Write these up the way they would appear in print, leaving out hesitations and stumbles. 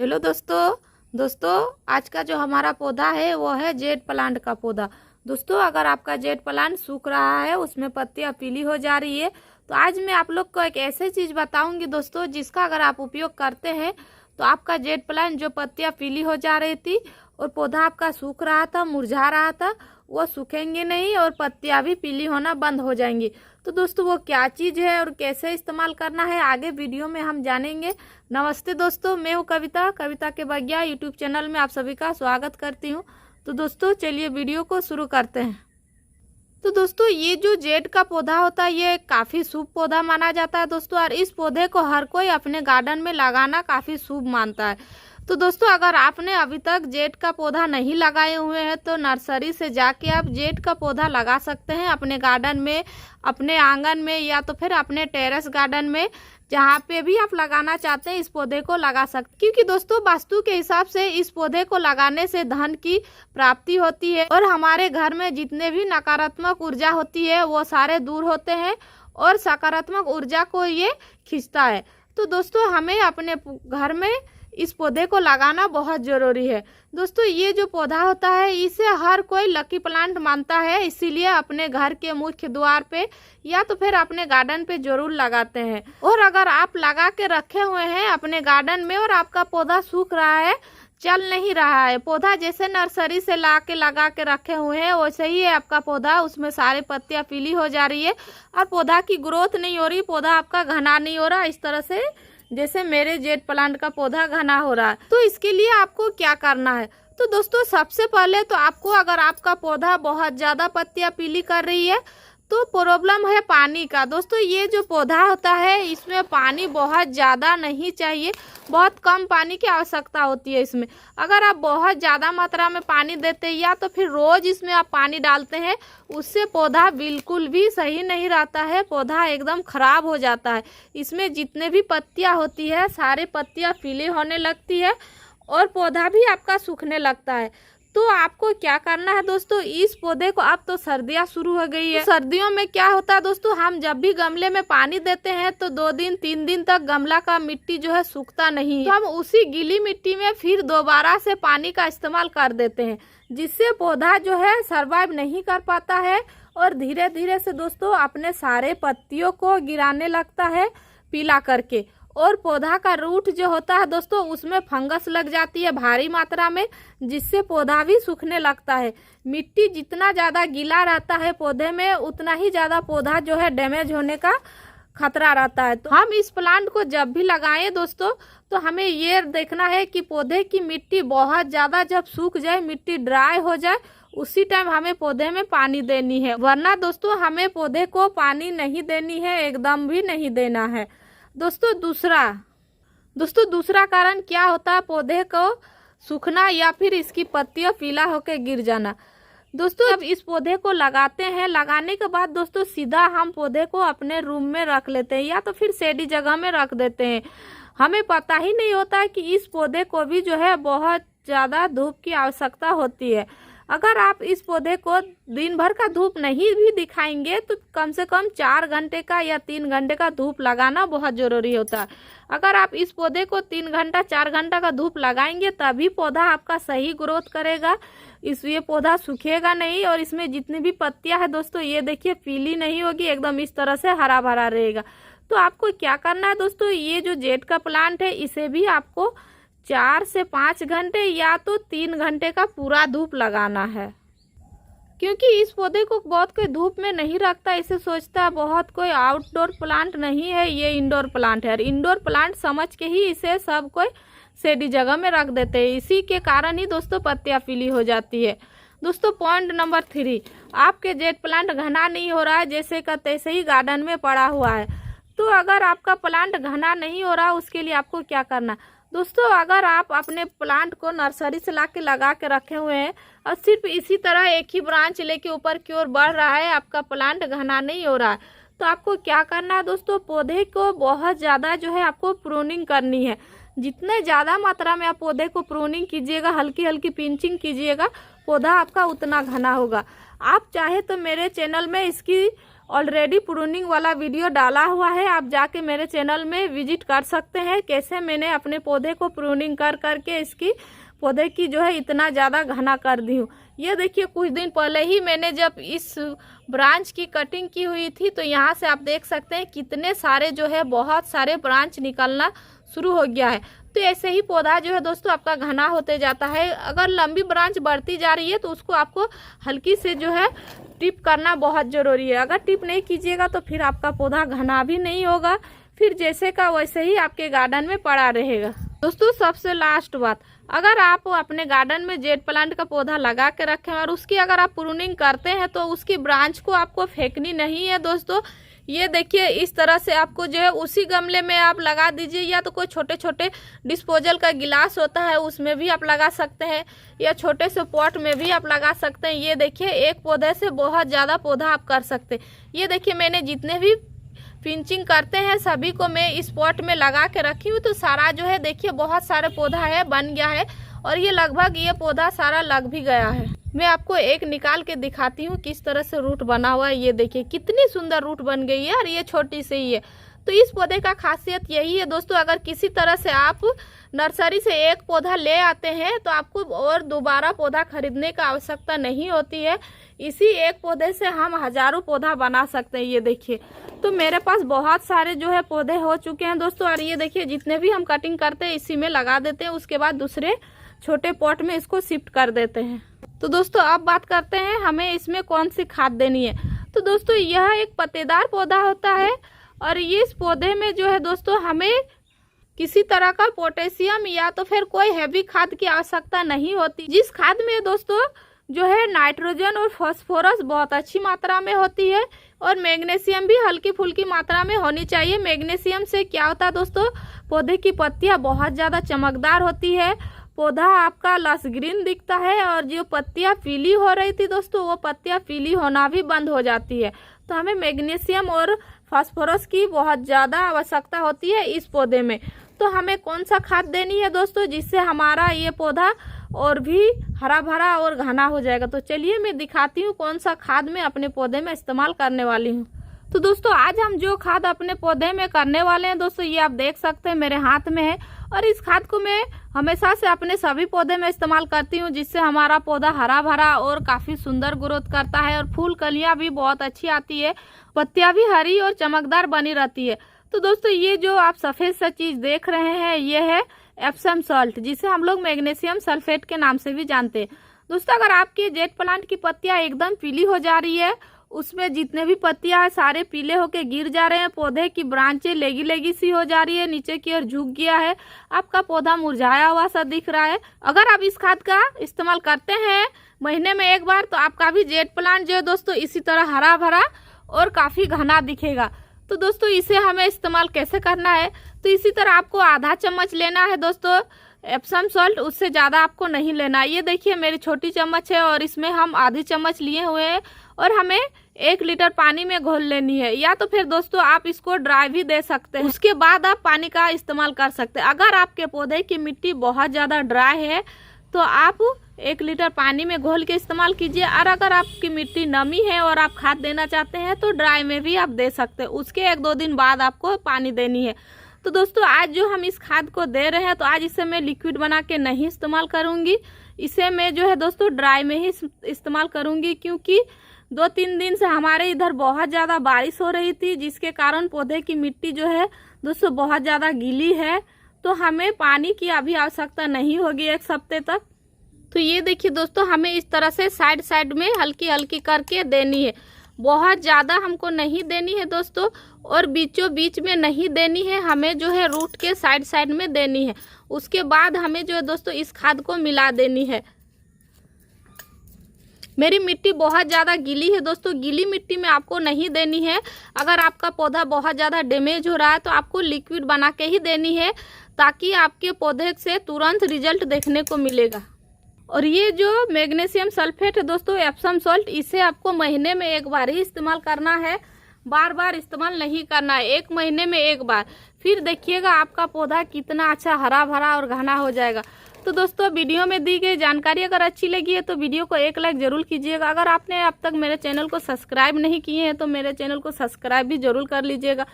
Hello दोस्तों आज का जो हमारा पौधा है वो है जेड प्लांट का पौधा। दोस्तों अगर आपका जेड प्लांट सूख रहा है, उसमें पत्तियां पीली हो जा रही है, तो आज मैं आप लोग को एक ऐसी चीज़ बताऊंगी दोस्तों, जिसका अगर आप उपयोग करते हैं तो आपका जेड प्लांट जो पत्तियां पीली हो जा रही थी और पौधा आपका सूख रहा था, मुरझा रहा था, वो सूखेंगे नहीं और पत्तियां भी पीली होना बंद हो जाएंगी। तो दोस्तों वो क्या चीज़ है और कैसे इस्तेमाल करना है आगे वीडियो में हम जानेंगे। नमस्ते दोस्तों, मैं हूँ कविता के बगिया यूट्यूब चैनल में आप सभी का स्वागत करती हूँ। तो दोस्तों चलिए वीडियो को शुरू करते हैं। तो दोस्तों ये जो जेड का पौधा होता है ये काफ़ी शुभ पौधा माना जाता है दोस्तों, और इस पौधे को हर कोई अपने गार्डन में लगाना काफ़ी शुभ मानता है। तो दोस्तों अगर आपने अभी तक जेड का पौधा नहीं लगाए हुए हैं तो नर्सरी से जाके आप जेड का पौधा लगा सकते हैं अपने गार्डन में, अपने आंगन में, या तो फिर अपने टेरेस गार्डन में, जहाँ पे भी आप लगाना चाहते हैं इस पौधे को लगा सकते हैं। क्योंकि दोस्तों वास्तु के हिसाब से इस पौधे को लगाने से धन की प्राप्ति होती है और हमारे घर में जितने भी नकारात्मक ऊर्जा होती है वो सारे दूर होते हैं और सकारात्मक ऊर्जा को ये खींचता है। तो दोस्तों हमें अपने घर में इस पौधे को लगाना बहुत जरूरी है। दोस्तों ये जो पौधा होता है इसे हर कोई लकी प्लांट मानता है, इसीलिए अपने घर के मुख्य द्वार पे या तो फिर अपने गार्डन पे जरूर लगाते हैं। और अगर आप लगा के रखे हुए हैं अपने गार्डन में और आपका पौधा सूख रहा है, चल नहीं रहा है, पौधा जैसे नर्सरी से ला के लगा के रखे हुए हैं वैसे ही है आपका पौधा, उसमें सारी पत्तियां पीली हो जा रही है और पौधा की ग्रोथ नहीं हो रही, पौधा आपका घना नहीं हो रहा, इस तरह से जैसे मेरे जेड प्लांट का पौधा घना हो रहा है। तो इसके लिए आपको क्या करना है? तो दोस्तों सबसे पहले तो आपको, अगर आपका पौधा बहुत ज़्यादा पत्तियां पीली कर रही है तो प्रॉब्लम है पानी का। दोस्तों ये जो पौधा होता है इसमें पानी बहुत ज़्यादा नहीं चाहिए, बहुत कम पानी की आवश्यकता होती है इसमें। अगर आप बहुत ज़्यादा मात्रा में पानी देते हैं या तो फिर रोज़ इसमें आप पानी डालते हैं, उससे पौधा बिल्कुल भी सही नहीं रहता है, पौधा एकदम ख़राब हो जाता है। इसमें जितने भी पत्तियाँ होती है सारे पत्तियाँ पीली होने लगती है और पौधा भी आपका सूखने लगता है। तो आपको क्या करना है दोस्तों, इस पौधे को, अब तो सर्दियाँ शुरू हो गई है, तो सर्दियों में क्या होता है दोस्तों, हम जब भी गमले में पानी देते हैं तो 2 दिन 3 दिन तक गमला का मिट्टी जो है सूखता नहीं, तो हम उसी गीली मिट्टी में फिर दोबारा से पानी का इस्तेमाल कर देते हैं, जिससे पौधा जो है सर्वाइव नहीं कर पाता है और धीरे धीरे से दोस्तों अपने सारे पत्तियों को गिराने लगता है पीला करके। और पौधा का रूट जो होता है दोस्तों उसमें फंगस लग जाती है भारी मात्रा में, जिससे पौधा भी सूखने लगता है। मिट्टी जितना ज़्यादा गीला रहता है पौधे में उतना ही ज़्यादा पौधा जो है डैमेज होने का खतरा रहता है। तो हम इस प्लांट को जब भी लगाएं दोस्तों तो हमें ये देखना है कि पौधे की मिट्टी बहुत ज़्यादा जब सूख जाए, मिट्टी ड्राई हो जाए, उसी टाइम हमें पौधे में पानी देनी है, वरना दोस्तों हमें पौधे को पानी नहीं देनी है, एकदम भी नहीं देना है। दोस्तों दूसरा कारण क्या होता है पौधे को सूखना या फिर इसकी पत्तियां पीला होकर गिर जाना। दोस्तों जब इस पौधे को लगाते हैं, लगाने के बाद दोस्तों सीधा हम पौधे को अपने रूम में रख लेते हैं या तो फिर शेडी जगह में रख देते हैं। हमें पता ही नहीं होता कि इस पौधे को भी जो है बहुत ज़्यादा धूप की आवश्यकता होती है। अगर आप इस पौधे को दिन भर का धूप नहीं भी दिखाएंगे तो कम से कम 4 घंटे का या 3 घंटे का धूप लगाना बहुत ज़रूरी होता है। अगर आप इस पौधे को 3 घंटा 4 घंटा का धूप लगाएंगे तभी पौधा आपका सही ग्रोथ करेगा, ये पौधा सूखेगा नहीं और इसमें जितनी भी पत्तियां हैं दोस्तों ये देखिए पीली नहीं होगी, एकदम इस तरह से हरा भरा रहेगा। तो आपको क्या करना है दोस्तों, ये जो जेड का प्लांट है इसे भी आपको 4 से 5 घंटे या तो 3 घंटे का पूरा धूप लगाना है। क्योंकि इस पौधे को बहुत कोई धूप में नहीं रखता, इसे सोचता है बहुत कोई आउटडोर प्लांट नहीं है, ये इंडोर प्लांट है, और इंडोर प्लांट समझ के ही इसे सब कोई शेडी जगह में रख देते हैं। इसी के कारण ही दोस्तों पत्तियां पीली हो जाती है। दोस्तों पॉइंट नंबर 3, आपके जेड प्लांट घना नहीं हो रहा है, जैसे का तैसे ही गार्डन में पड़ा हुआ है। तो अगर आपका प्लांट घना नहीं हो रहा उसके लिए आपको क्या करना दोस्तों, अगर आप अपने प्लांट को नर्सरी से ला के लगा के रखे हुए हैं और सिर्फ इसी तरह एक ही ब्रांच लेके ऊपर की ओर बढ़ रहा है, आपका प्लांट घना नहीं हो रहा है, तो आपको क्या करना है दोस्तों, पौधे को बहुत ज़्यादा जो है आपको प्रूनिंग करनी है। जितने ज़्यादा मात्रा में आप पौधे को प्रूनिंग कीजिएगा, हल्की हल्की पिंचिंग कीजिएगा, पौधा आपका उतना घना होगा। आप चाहे तो मेरे चैनल में इसकी ऑलरेडी प्रूनिंग वाला वीडियो डाला हुआ है, आप जाके मेरे चैनल में विजिट कर सकते हैं कैसे मैंने अपने पौधे को प्रूनिंग कर करके इसकी पौधे की जो है इतना ज़्यादा घना कर दी हूँ। ये देखिए कुछ दिन पहले ही मैंने जब इस ब्रांच की कटिंग की हुई थी तो यहाँ से आप देख सकते हैं कितने सारे जो है बहुत सारे ब्रांच निकलना शुरू हो गया है। तो ऐसे ही पौधा जो है दोस्तों आपका घना होते जाता है। अगर लंबी ब्रांच बढ़ती जा रही है तो उसको आपको हल्की से जो है टिप करना बहुत ज़रूरी है। अगर टिप नहीं कीजिएगा तो फिर आपका पौधा घना भी नहीं होगा, फिर जैसे का वैसे ही आपके गार्डन में पड़ा रहेगा। दोस्तों सबसे लास्ट बात, अगर आप अपने गार्डन में जेट प्लांट का पौधा लगा के रखें और उसकी अगर आप प्रूनिंग करते हैं तो उसकी ब्रांच को आपको फेंकनी नहीं है दोस्तों। ये देखिए इस तरह से आपको जो है उसी गमले में आप लगा दीजिए, या तो कोई छोटे छोटे डिस्पोजल का गिलास होता है उसमें भी आप लगा सकते हैं, या छोटे से पॉट में भी आप लगा सकते हैं। ये देखिए एक पौधे से बहुत ज़्यादा पौधा आप कर सकते हैं। ये देखिए मैंने जितने भी पिंचिंग करते हैं सभी को मैं इस पॉट में लगा के रखी हूँ। तो सारा जो है देखिए बहुत सारे पौधा है बन गया है, और ये लगभग ये पौधा सारा लग भी गया है। मैं आपको एक निकाल के दिखाती हूँ किस तरह से रूट बना हुआ है। ये देखिए कितनी सुंदर रूट बन गई है, और ये छोटी सी ही है। तो इस पौधे का खासियत यही है दोस्तों, अगर किसी तरह से आप नर्सरी से एक पौधा ले आते हैं तो आपको और दोबारा पौधा खरीदने का आवश्यकता नहीं होती है। इसी एक पौधे से हम हजारों पौधा बना सकते हैं। ये देखिए तो मेरे पास बहुत सारे जो है पौधे हो चुके हैं दोस्तों, और ये देखिए जितने भी हम कटिंग करते हैं इसी में लगा देते हैं, उसके बाद दूसरे छोटे पॉट में इसको शिफ्ट कर देते हैं। तो दोस्तों अब बात करते हैं हमें इसमें कौन सी खाद देनी है। तो दोस्तों यह एक पत्तेदार पौधा होता है, और ये इस पौधे में जो है दोस्तों हमें किसी तरह का पोटेशियम या तो फिर कोई हैवी खाद की आवश्यकता नहीं होती। जिस खाद में दोस्तों जो है नाइट्रोजन और फास्फोरस बहुत अच्छी मात्रा में होती है, और मैग्नीशियम भी हल्की फुल्की मात्रा में होनी चाहिए। मैग्नीशियम से क्या होता है दोस्तों, पौधे की पत्तियां बहुत ज़्यादा चमकदार होती है, पौधा आपका लस ग्रीन दिखता है, और जो पत्तियां पीली हो रही थी दोस्तों वो पत्तियां पीली होना भी बंद हो जाती है। तो हमें मैग्नीशियम और फास्फोरस की बहुत ज़्यादा आवश्यकता होती है इस पौधे में। तो हमें कौन सा खाद देनी है दोस्तों जिससे हमारा ये पौधा और भी हरा भरा और घना हो जाएगा। तो चलिए मैं दिखाती हूँ कौन सा खाद मैं अपने पौधे में इस्तेमाल करने वाली हूँ। तो दोस्तों आज हम जो खाद अपने पौधे में करने वाले हैं दोस्तों, ये आप देख सकते हैं मेरे हाथ में है, और इस खाद को मैं हमेशा से अपने सभी पौधे में इस्तेमाल करती हूँ, जिससे हमारा पौधा हरा भरा और काफ़ी सुंदर ग्रोथ करता है, और फूल कलियाँ भी बहुत अच्छी आती है, पत्तियाँ भी हरी और चमकदार बनी रहती है। तो दोस्तों ये जो आप सफ़ेद सा चीज़ देख रहे हैं ये है एप्सम सॉल्ट, जिसे हम लोग मैग्नीशियम सल्फेट के नाम से भी जानते हैं। दोस्तों अगर आपके जेट प्लांट की पत्तियाँ एकदम पीली हो जा रही है, उसमें जितने भी पत्तियां हैं सारे पीले होके गिर जा रहे हैं, पौधे की ब्रांचें लेगी लेगी सी हो जा रही है, नीचे की ओर झुक गया है, आपका पौधा मुरझाया हुआ सा दिख रहा है, अगर आप इस खाद का इस्तेमाल करते हैं महीने में एक बार तो आपका भी जेट प्लांट जो है दोस्तों इसी तरह हरा भरा और काफ़ी घना दिखेगा। तो दोस्तों इसे हमें इस्तेमाल कैसे करना है, तो इसी तरह आपको आधा चम्मच लेना है दोस्तों एप्सम सॉल्ट, उससे ज़्यादा आपको नहीं लेना। ये देखिए मेरी छोटी चम्मच है और इसमें हम आधी चम्मच लिए हुए हैं, और हमें 1 लीटर पानी में घोल लेनी है, या तो फिर दोस्तों आप इसको ड्राई भी दे सकते हैं, उसके बाद आप पानी का इस्तेमाल कर सकते हैं। अगर आपके पौधे की मिट्टी बहुत ज़्यादा ड्राई है तो आप 1 लीटर पानी में घोल के इस्तेमाल कीजिए, और अगर आपकी मिट्टी नमी है और आप खाद देना चाहते हैं तो ड्राई में भी आप दे सकते हैं, उसके 1-2 दिन बाद आपको पानी देनी है। तो दोस्तों आज जो हम इस खाद को दे रहे हैं तो आज इसे मैं लिक्विड बना के नहीं इस्तेमाल करूंगी, इसे मैं जो है दोस्तों ड्राई में ही इस्तेमाल करूंगी, क्योंकि 2-3 दिन से हमारे इधर बहुत ज़्यादा बारिश हो रही थी, जिसके कारण पौधे की मिट्टी जो है दोस्तों बहुत ज़्यादा गीली है, तो हमें पानी की अभी आवश्यकता नहीं होगी 1 हफ्ते तक। तो ये देखिए दोस्तों हमें इस तरह से साइड साइड में हल्की हल्की करके देनी है, बहुत ज़्यादा हमको नहीं देनी है दोस्तों, और बीचों बीच में नहीं देनी है, हमें जो है रूट के साइड साइड में देनी है। उसके बाद हमें जो है दोस्तों इस खाद को मिला देनी है। मेरी मिट्टी बहुत ज़्यादा गीली है दोस्तों, गीली मिट्टी में आपको नहीं देनी है। अगर आपका पौधा बहुत ज़्यादा डैमेज हो रहा है तो आपको लिक्विड बना के ही देनी है, ताकि आपके पौधे से तुरंत रिजल्ट देखने को मिलेगा। और ये जो मैग्नीशियम सल्फेट है दोस्तों एप्सम सॉल्ट, इसे आपको महीने में 1 बार ही इस्तेमाल करना है, बार बार इस्तेमाल नहीं करना है, 1 महीने में 1 बार। फिर देखिएगा आपका पौधा कितना अच्छा हरा भरा और घना हो जाएगा। तो दोस्तों वीडियो में दी गई जानकारी अगर अच्छी लगी है तो वीडियो को एक लाइक जरूर कीजिएगा। अगर आपने अब तक मेरे चैनल को सब्सक्राइब नहीं किए हैं तो मेरे चैनल को सब्सक्राइब भी जरूर कर लीजिएगा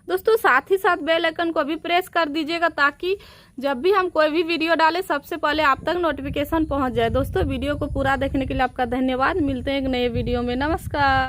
दोस्तों। साथ ही साथ बेल आइकन को भी प्रेस कर दीजिएगा ताकि जब भी हम कोई भी वीडियो डालें सबसे पहले आप तक नोटिफिकेशन पहुंच जाए। दोस्तों वीडियो को पूरा देखने के लिए आपका धन्यवाद। मिलते हैं एक नए वीडियो में। नमस्कार।